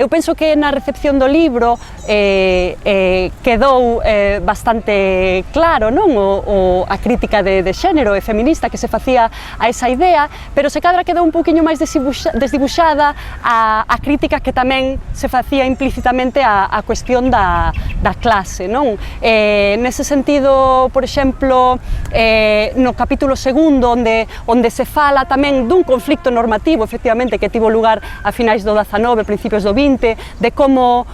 Eu penso que na recepción do libro quedou bastante claro, non? A crítica de xénero e feminista que se facía a esa idea, pero se cadra quedou un pouquiño máis desdibuxada a crítica que tamén se facía implícitamente a cuestión da clase, non? Nese sentido, por exemplo, no capítulo segundo, onde se fala tamén dun conflicto normativo, efectivamente, que tivo lugar a finais do 19, principios do 20, de como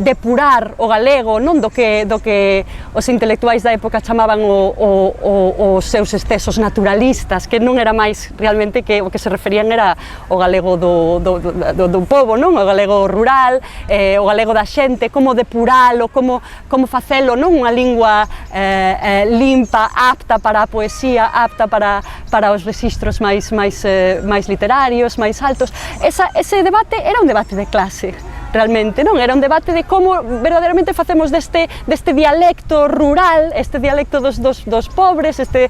depurar o galego, non? Do que os intelectuais da época chamaban os seus excesos naturalistas, que non era máis realmente que o que se referían era o galego do pobo, non? O galego rural, o galego da xente, como depuralo, como facelo, non? Unha lingua limpa, apta para a poesía, apta para os rexistros máis literarios, máis altos. Ese debate era un debate de clase, realmente, non? Era un debate de como verdadeiramente facemos deste dialecto rural, este dialecto dos pobres, este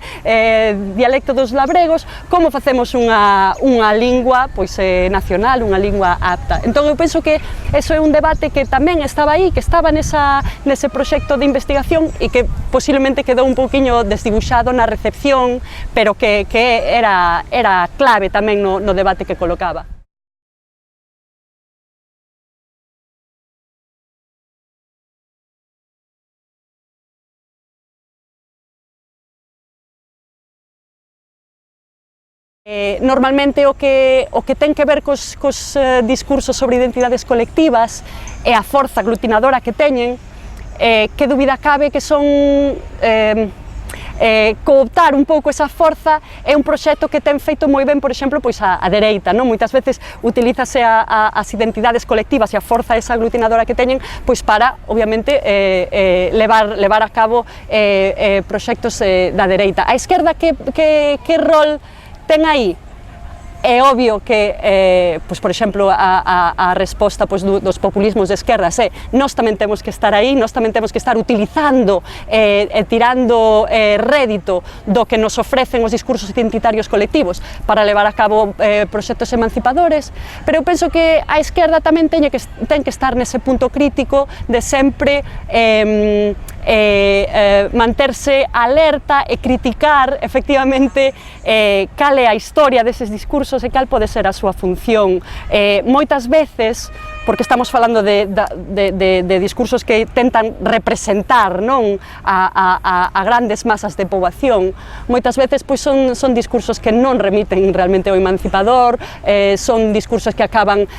dialecto dos labregos, como facemos unha lingua pois nacional, unha lingua apta. Entón eu penso que eso é un debate que tamén estaba aí, que estaba nese proxecto de investigación e que posiblemente quedou un pouquiño desdibuxado na recepción, pero que era clave tamén no debate que colocaba. Normalmente o que ten que ver cos discursos sobre identidades colectivas é a forza aglutinadora que teñen, que dúbida cabe que son cooptar un pouco esa forza é un proxecto que ten feito moi ben, por exemplo, pois a dereita, non? Moitas veces utilízase as identidades colectivas e a forza esa aglutinadora que teñen pois para, obviamente, levar a cabo proxectos da dereita. A esquerda que rol ten aí? É obvio que, pois, por exemplo, a resposta pois, dos populismos de esquerdas é nós tamén temos que estar aí, nós tamén temos que estar utilizando e tirando rédito do que nos ofrecen os discursos identitarios colectivos para levar a cabo proxectos emancipadores, pero eu penso que a esquerda tamén ten que estar nese punto crítico de sempre manterse alerta e criticar efectivamente cal é a historia deses discursos e cal pode ser a súa función. Moitas veces, porque estamos falando de discursos que tentan representar, non, a grandes masas de poboación, moitas veces pois son discursos que non remiten realmente ao emancipador, son discursos que acaban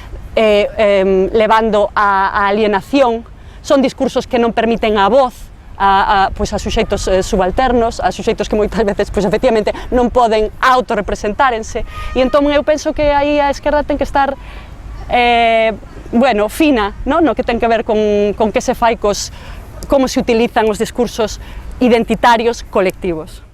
levando a alienación, son discursos que non permiten a voz pois a suxeitos subalternos, a suxeitos que moitas veces pois efectivamente non poden autorrepresentárense, e entón eu penso que aí a esquerda ten que estar fina, non? No que ten que ver con que se fai como se utilizan os discursos identitarios colectivos.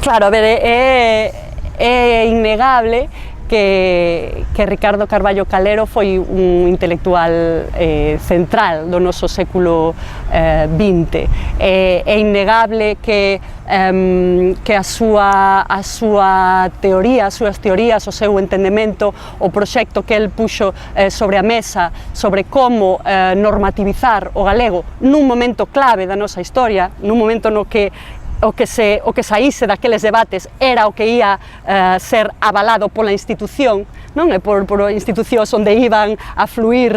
Claro, a ver, é innegable que Ricardo Carballo Calero foi un intelectual central do noso século XX. É innegable que a súa teoría, as súas teorías, o seu entendemento, o proxecto que el puxo sobre a mesa, sobre como normativizar o galego nun momento clave da nosa historia, nun momento no que o que saíse daqueles debates era o que ia ser avalado pola institución, non? E por institucións onde iban a fluir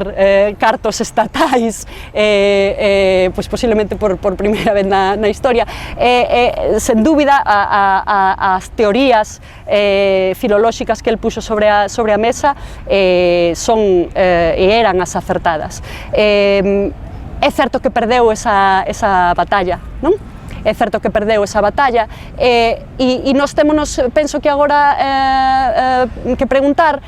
cartos estatais, pois posiblemente por primeira vez na historia. Sen dúbida, as teorías filolóxicas que el puxo sobre a mesa son e eran as acertadas. É certo que perdeu esa batalla, non? É certo que perdeu esa batalla e nós témonos, penso que agora que preguntar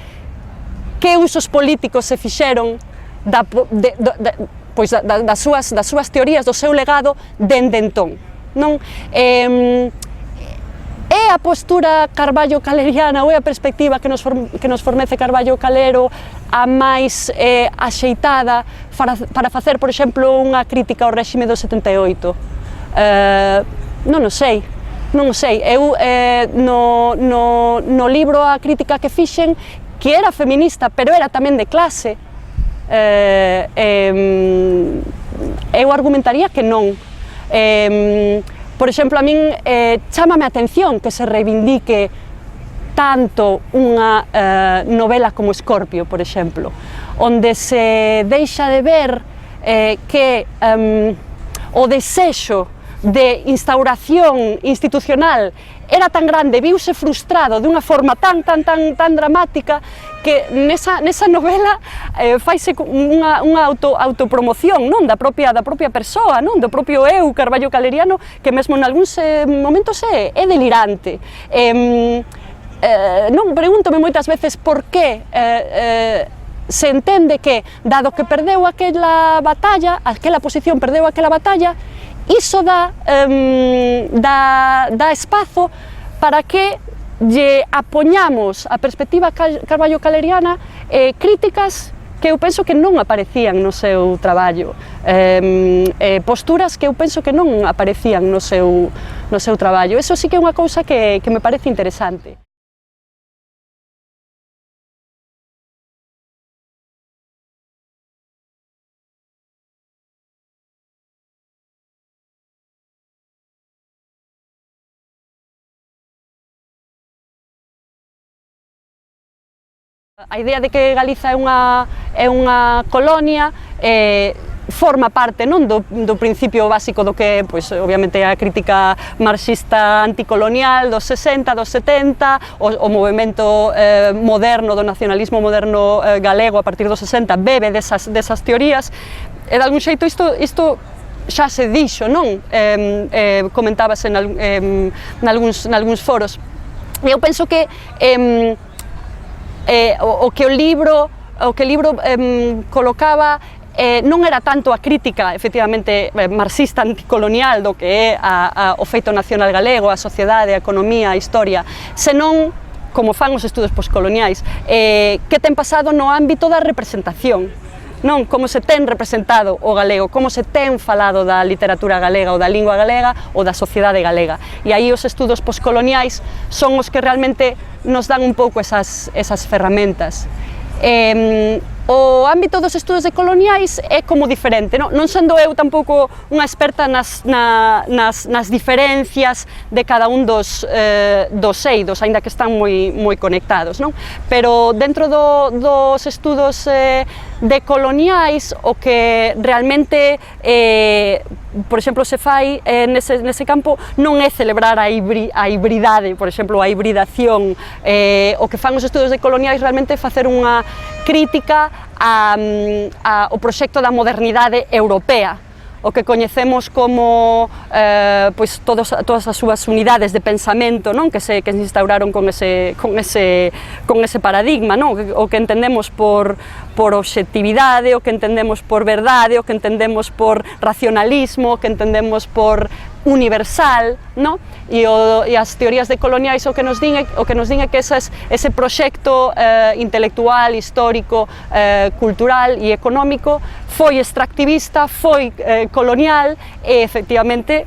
que usos políticos se fixeron das súas teorías, do seu legado dende entón, non? É a postura carballo-caleriana ou é a perspectiva que nos fornece Carballo Calero a máis axeitada para facer, por exemplo, unha crítica ao réxime do 78? Non o sei. Non sei, eu no libro a crítica que fixen, que era feminista, pero era tamén de clase, eu argumentaría que non. Por exemplo, a min chámame a atención que se reivindique tanto unha novela como Escorpio, por exemplo, onde se deixa de ver que o desexo de instauración institucional era tan grande, viuse frustrado dunha forma tan dramática que nesa novela faise unha autopromoción, non, da propia persoa, non, do propio eu, Carballo Caleriano, que mesmo en algúns momentos é delirante. Non, pregúntome moitas veces por que se entende que, dado que perdeu aquela batalla, aquela posición perdeu aquela batalla, iso dá espazo para que lle apoñamos a perspectiva carballo-caleriana críticas que eu penso que non aparecían no seu traballo, posturas que eu penso que non aparecían no seu traballo. Eso sí que é unha cousa que me parece interesante. A idea de que Galiza é unha colonia forma parte, non, do principio básico do que, pois, obviamente, a crítica marxista anticolonial dos 60, dos 70, o movemento moderno, do nacionalismo moderno galego a partir dos 60, bebe desas teorías, e de algún xeito isto xa se dixo, non? Comentábase nalgúns foros. E eu penso que o que o libro colocaba non era tanto a crítica, efectivamente, marxista anticolonial do que é o feito nacional galego, a sociedade, a economía, a historia, senón, como fan os estudos poscoloniais, que ten pasado no ámbito da representación, non, como se ten representado o galego, como se ten falado da literatura galega ou da lingua galega ou da sociedade galega. E aí os estudos poscoloniais son os que realmente nos dan un pouco esas ferramentas. O ámbito dos estudos decoloniais é como diferente, non sendo eu tampouco unha experta nas diferencias de cada un dos eidos, aínda que están moi conectados, non? Pero dentro dos estudos decoloniais, o que realmente, por exemplo, se fai nese campo non é celebrar a hibridade, por exemplo, a hibridación. O que fan os estudos decoloniais realmente é facer unha crítica ao proxecto da modernidade europea, o que coñecemos como pois todas as súas unidades de pensamento, non, que se instauraron con ese paradigma, non, o que entendemos por obxectividade, o que entendemos por verdade, o que entendemos por racionalismo, o que entendemos por universal, non? E as teorías decoloniais o que nos din é que ese proxecto intelectual, histórico, cultural e económico foi extractivista, foi colonial e efectivamente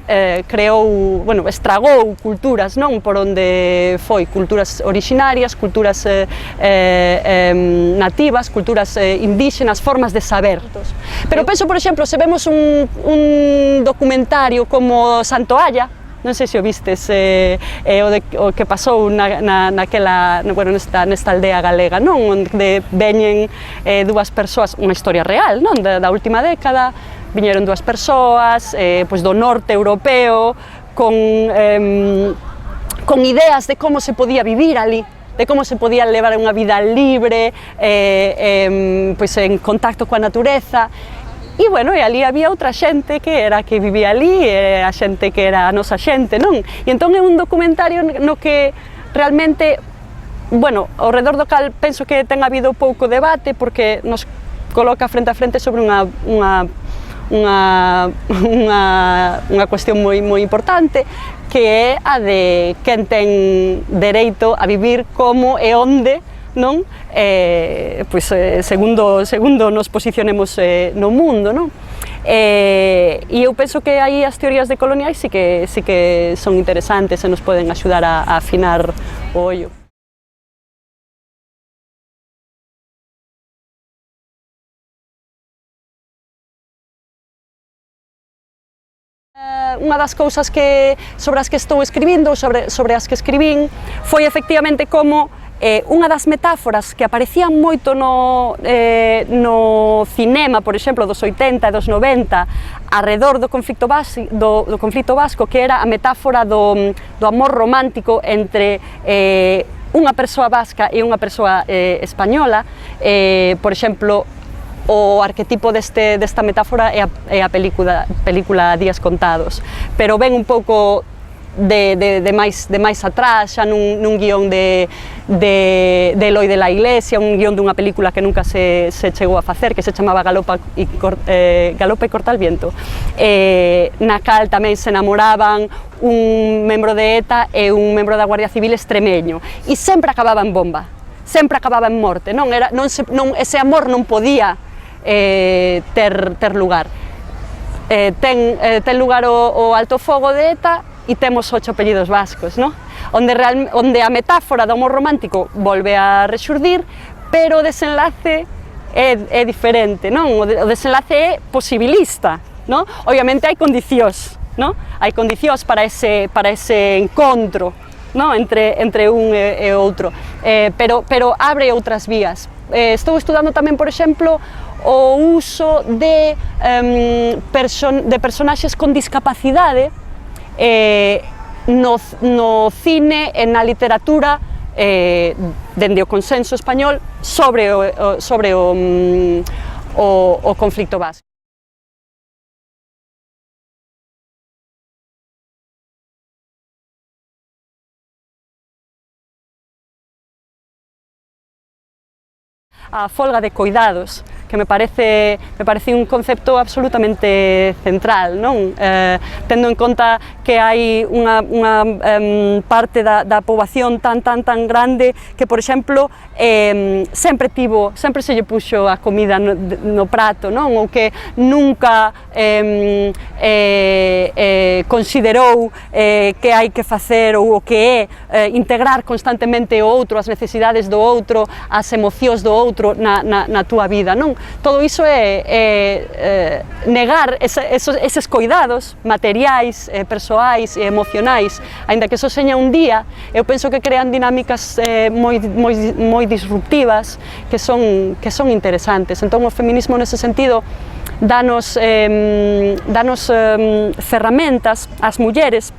estragou culturas, non, por onde foi, culturas orixinarias, culturas nativas, culturas indígenas, formas de saber. Pero penso, por exemplo, se vemos un documentario como Santoalla, non sei se o vistes, o que pasou nesta aldea galega, non, onde veñen dúas persoas, unha historia real, non, da última década, viñeron dúas persoas do norte europeo con ideas de como se podía vivir ali, de como se podía levar unha vida libre, en contacto coa natureza. E, bueno, ali había outra xente que vivía ali, a xente que era a nosa xente, non? E entón é un documentario no que realmente, bueno, ao redor do cal penso que ten habido pouco debate, porque nos coloca frente a frente sobre unha unha cuestión moi importante, que é a de quen ten dereito a vivir como e onde, non? Segundo nos posicionemos no mundo, non? E eu penso que aí as teorías decoloniais sí que son interesantes e nos poden axudar a afinar o ollo. Unha das cousas sobre as que estou escribindo, sobre as que escribín, foi efectivamente como unha das metáforas que aparecían moito no cinema, por exemplo, dos 80 e dos 90, arredor do conflito vasco, que era a metáfora do amor romántico entre unha persoa vasca e unha persoa española. Por exemplo, o arquetipo desta metáfora é a película Días Contados, pero ven un pouco de máis atrás, xa nun guión de Eloi de la Iglesia, un guión dunha película que nunca se chegou a facer, que se chamaba Galopa e corta el viento, na cal tamén se enamoraban un membro de ETA e un membro da Guardia Civil extremeño, e sempre acababa en bomba, sempre acababa en morte, ese amor non podía ter lugar. Ten lugar o alto fogo de ETA e temos 8 apellidos vascos, non? Onde a metáfora do amor romántico volve a rexurdir, pero o desenlace é diferente, non? O desenlace é posibilista, non? Obviamente hai condicións, non? Hai condicións para ese encontro, non? Entre un e outro, pero abre outras vías. Estou estudando tamén, por exemplo, o uso de personaxes con discapacidade no cine e na literatura dende o consenso español sobre o conflito vasco. A folga de coidados, que me parece un concepto absolutamente central, non? Tendo en conta que hai unha parte da poboación tan grande que, por exemplo, sempre se lle puxo a comida no prato, non? Ou que nunca considerou que hai que facer ou o que é integrar constantemente o outro, as necesidades do outro, as emocións do outro na túa vida, non? Todo iso é negar eses coidados materiais, persoais e emocionais, aínda que só seña un día. Eu penso que crean dinámicas moi disruptivas que son interesantes. Entón o feminismo nese sentido danos ferramentas ás mulleres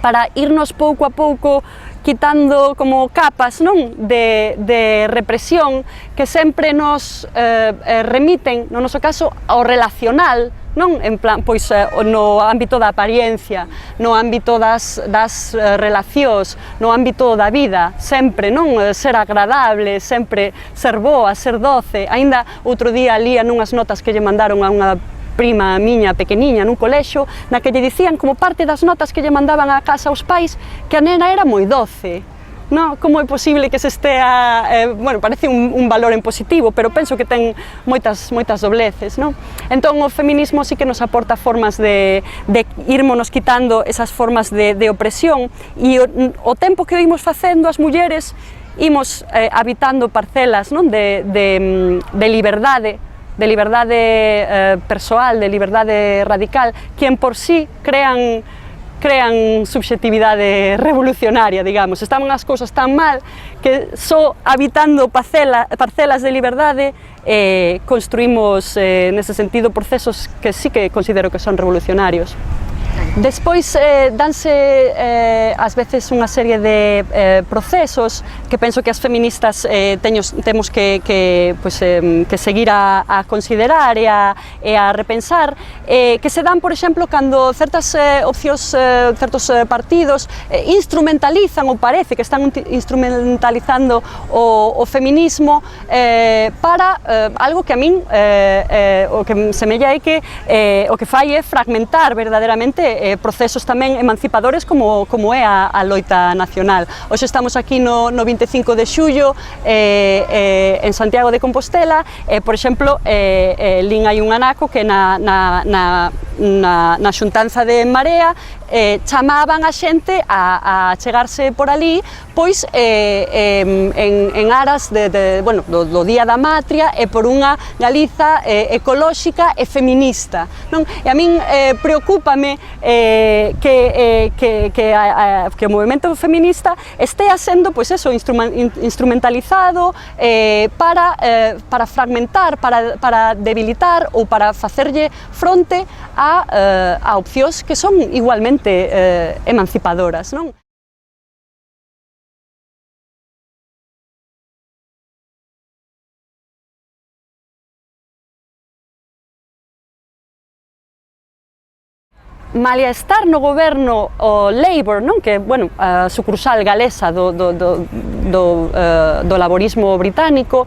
para irnos pouco a pouco quitando como capas, non? De represión que sempre nos remiten, no noso caso, ao relacional, non? En plan, pois no ámbito da apariencia, no ámbito das relacións, no ámbito da vida, sempre, non? Ser agradable, sempre ser boa, ser doce. Aínda outro día lía nunhas notas que lle mandaron a unha prima miña pequeniña nun colexio, na que lle dicían como parte das notas que lle mandaban a casa aos pais que a nena era moi doce. No, como é posible que se estea, bueno, parece un valor en positivo, pero penso que ten moitas dobleces, non? Entón o feminismo sí que nos aporta formas de irmonos quitando esas formas de opresión, e o tempo que imos facendo as mulleres imos habitando parcelas, non? De liberdade, persoal, de liberdade radical, que en por sí crean subxectividade revolucionaria, digamos. Estaban as cousas tan mal que só habitando parcelas de liberdade construímos, nese sentido, procesos que sí que considero que son revolucionarios. Despois danse ás veces unha serie de procesos que penso que as feministas temos que seguir a considerar e a repensar, que se dan, por exemplo, cando certas opcións, certos partidos instrumentalizan, ou parece que están instrumentalizando o feminismo para algo que a min o que semella é que o que fai é fragmentar verdadeiramente procesos tamén emancipadores como é a loita nacional. Hoxe estamos aquí no 25 de xullo en Santiago de Compostela e, por exemplo, lin hai un anaco que na xuntanza de Marea chamaban a xente a chegarse por ali, pois en aras do Día da Matria e por unha Galiza ecolóxica e feminista, non? E a min preocúpame que o movemento feminista estea sendo, pois eso, instrumentalizado para fragmentar, para debilitar ou para facerlle fronte a opcións que son igualmente emancipadoras, non? Malia estar no goberno o Labour, non? Que, bueno, a sucursal galesa do laborismo británico,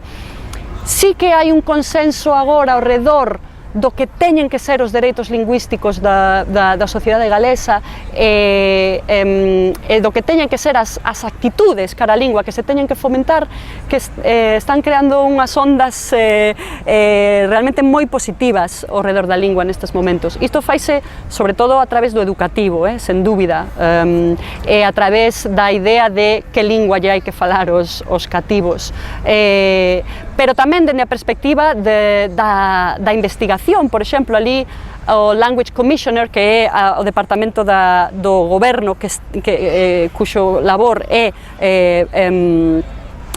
sí que hai un consenso agora ao redor do que teñen que ser os dereitos lingüísticos da sociedade galesa e do que teñen que ser as actitudes cara a lingua que se teñen que fomentar, que están creando unhas ondas realmente moi positivas ao redor da lingua nestes momentos. Isto faise sobre todo a través do educativo, sen dúbida, e a través da idea de que lingua lle hai que falar os cativos, pero tamén dende a perspectiva da investigación. Por exemplo, ali o Language Commissioner, que é o departamento do goberno cuxo labor é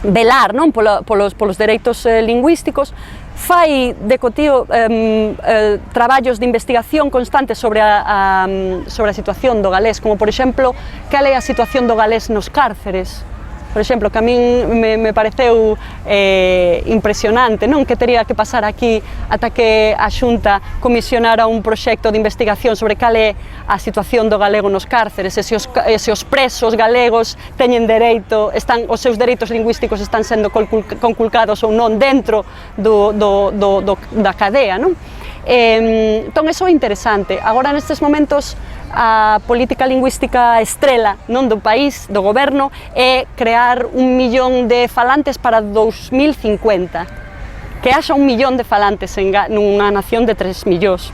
velar, non, polos dereitos lingüísticos, fai de cotío traballos de investigación constantes sobre a situación do galés, como por exemplo, cal é a situación do galés nos cárceres. Por exemplo, que a min me pareceu impresionante, non? Que tería que pasar aquí ata que a Xunta comisionara un proxecto de investigación sobre cal é a situación do galego nos cárceres, e se os presos galegos teñen dereito, os seus dereitos lingüísticos están sendo conculcados ou non dentro da cadea, non? Entón, iso é interesante. Agora, nestes momentos, a política lingüística estrela, non, do país, do goberno, é crear 1 millón de falantes para 2050, que haxa 1 millón de falantes nunha nación de 3 millóns.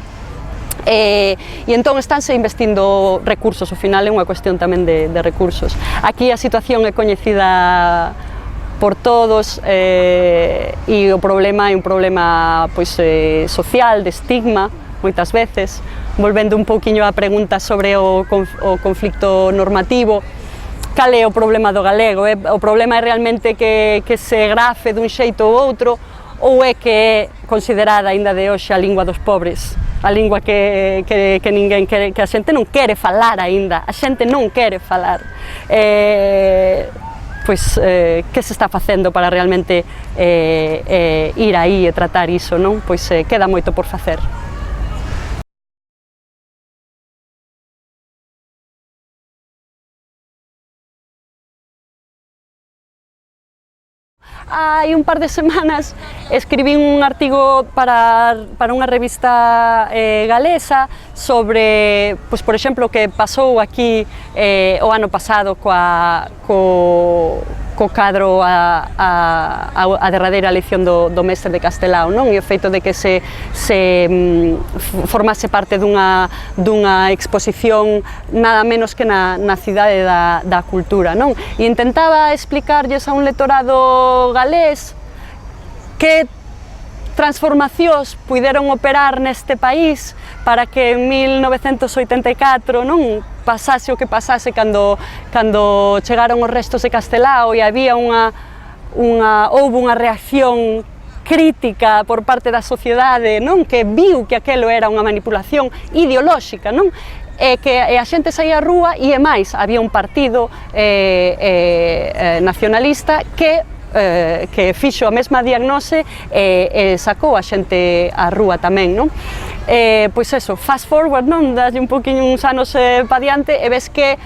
E entón estánse investindo recursos, ao final é unha cuestión tamén de recursos. Aquí a situación é coñecida por todos e o problema é un problema social, de estigma, moitas veces, volvendo un pouquiño á pregunta sobre o conflicto normativo. Cal é o problema do galego? O problema é realmente que se grafe dun xeito ou outro, ou é que é considerada aínda de hoxe a lingua dos pobres, a lingua que ninguén quere, que a xente non quere falar aínda, a xente non quere falar. Que se está facendo para realmente ir aí e tratar iso, non? Pois queda moito por facer. Hai un par de semanas escribín un artigo para unha revista galesa sobre, por exemplo, o que pasou aquí o ano pasado co cadro a derradeira elección do mestre de Castelao, non? E o feito de que se formase parte dunha exposición nada menos que na cidade da cultura, non? E intentaba explicarlles a un lectorado galés que transformacións puideron operar neste país para que en 1984 non pasase o que pasase cando chegaron os restos de Castelao e había houve unha reacción crítica por parte da sociedade, non, que viu que aquelo era unha manipulación ideolóxica, non? que a xente saía á rúa e máis, había un partido nacionalista que fixo a mesma diagnose e sacou a xente á rúa tamén, non? Pois eso, fast forward, non? Dalle un poquinho uns anos pa diante e ves que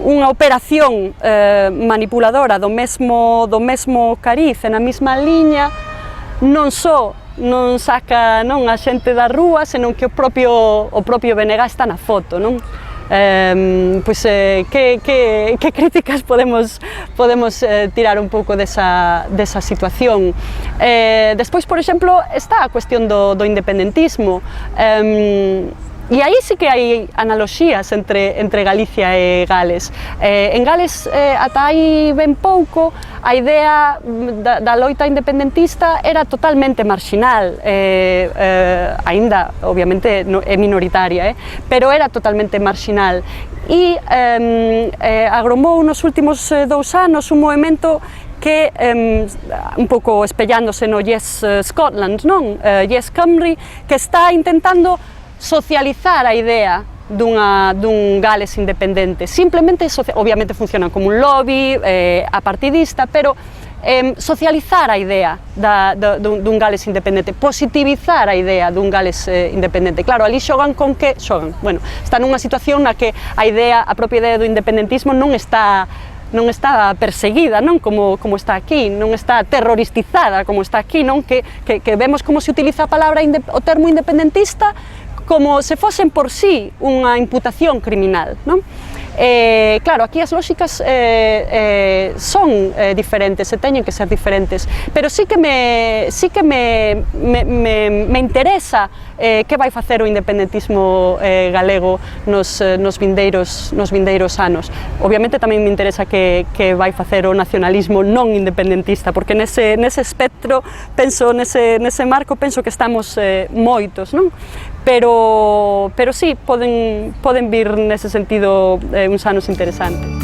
unha operación manipuladora do mesmo cariz e na mesma liña non só non saca a xente da rúa, senón que o propio BNG está na foto, non? Pois que críticas podemos tirar un pouco desa situación. Despois, por exemplo, está a cuestión do independentismo. E aí sí que hai analoxías entre Galicia e Gales. En Gales, ata aí ben pouco, a idea da loita independentista era totalmente marxinal, aínda, obviamente, é minoritaria, pero era totalmente marxinal. E agromou nos últimos 2 anos un movimento que, un pouco espellándose no Yes Scotland, non? Yes Cymru, que está intentando socializar a idea dun Gales independente. Simplemente, obviamente funcionan como un lobby apartidista, pero socializar a idea dun Gales independente, positivizar a idea dun Gales independente. Claro, ali xogan con que xogan. Bueno, está nunha situación na que a propia idea do independentismo non está perseguida, non? Como está aquí, non está terroristizada como está aquí, non? Que vemos como se utiliza o termo independentista como se fosen por sí unha imputación criminal, non? Claro, aquí as lóxicas son diferentes e teñen que ser diferentes, pero sí que me interesa que vai facer o independentismo galego nos vindeiros anos. Obviamente tamén me interesa que vai facer o nacionalismo non independentista, porque nese espectro, nese marco, penso que estamos moitos, non? Pero sí, poden vir nese sentido uns anos interesantes.